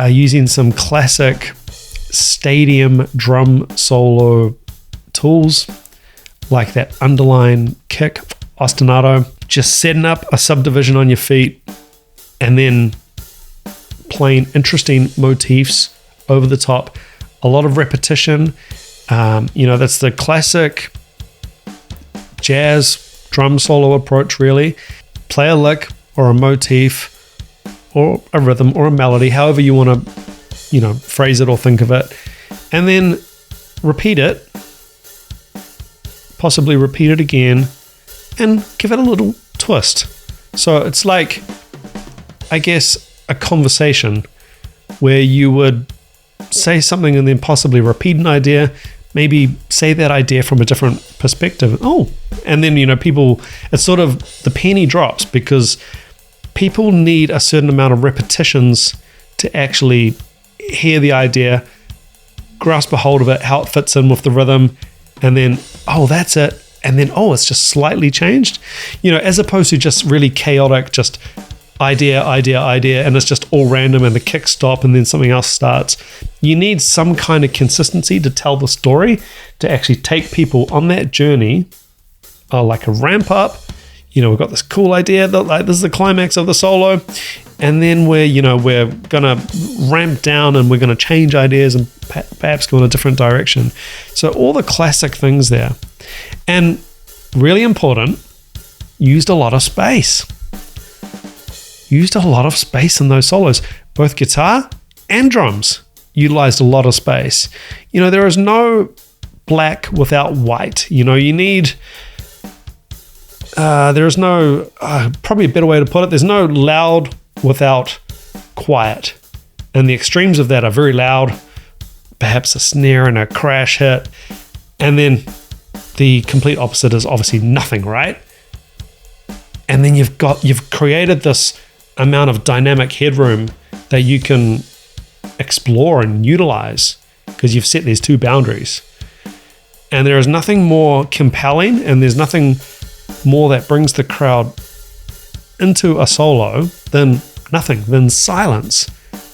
Using some classic stadium drum solo tools like that underline kick, ostinato, just setting up a subdivision on your feet and then playing interesting motifs over the top. A lot of repetition. That's the classic jazz drum solo approach, really. Play a lick or a motif or a rhythm or a melody, however you want to, phrase it or think of it, and then repeat it, possibly repeat it again, and give it a little twist. So it's like, I guess, a conversation where you would say something and then possibly repeat an idea, maybe say that idea from a different perspective. And then, people, it's sort of the penny drops because people need a certain amount of repetitions to actually hear the idea, grasp a hold of it, how it fits in with the rhythm, and then, that's it. And then, it's just slightly changed, as opposed to just really chaotic, just idea, and it's just all random and the kicks stop and then something else starts. You need some kind of consistency to tell the story, to actually take people on that journey, like a ramp up. We've got this cool idea that this is the climax of the solo, and then we're gonna ramp down and we're gonna change ideas and perhaps go in a different direction. So all the classic things there, and really important, used a lot of space. Used a lot of space in those solos. Both guitar and drums utilized a lot of space. There is no black without white. You need. There is no, probably a better way to put it, there's no loud without quiet. And the extremes of that are very loud, perhaps a snare and a crash hit. And then the complete opposite is obviously nothing, right? And then you've created this amount of dynamic headroom that you can explore and utilize because you've set these two boundaries. And there is nothing more compelling, and there's nothing more that brings the crowd into a solo than silence.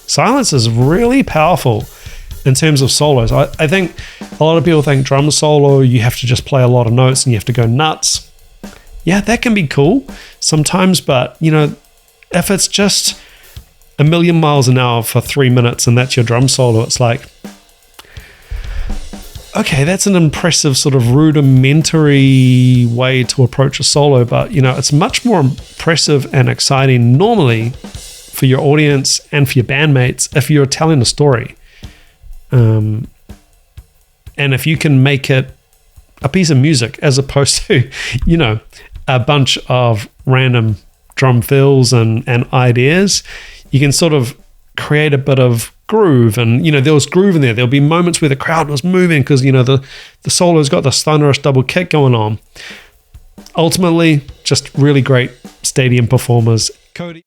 Silence is really powerful in terms of solos. I think a lot of people think drum solo, you have to just play a lot of notes and you have to go nuts. Yeah, that can be cool sometimes, but if it's just a million miles an hour for 3 minutes and that's your drum solo, it's like, okay, that's an impressive sort of rudimentary way to approach a solo, but it's much more impressive and exciting normally for your audience and for your bandmates if you're telling a story. And if you can make it a piece of music as opposed to, a bunch of random drum fills and ideas, you can sort of create a bit of groove, and there was groove in there. There'll be moments where the crowd was moving because the solo's got this thunderous double kick going on. Ultimately, just really great stadium performers. Cody.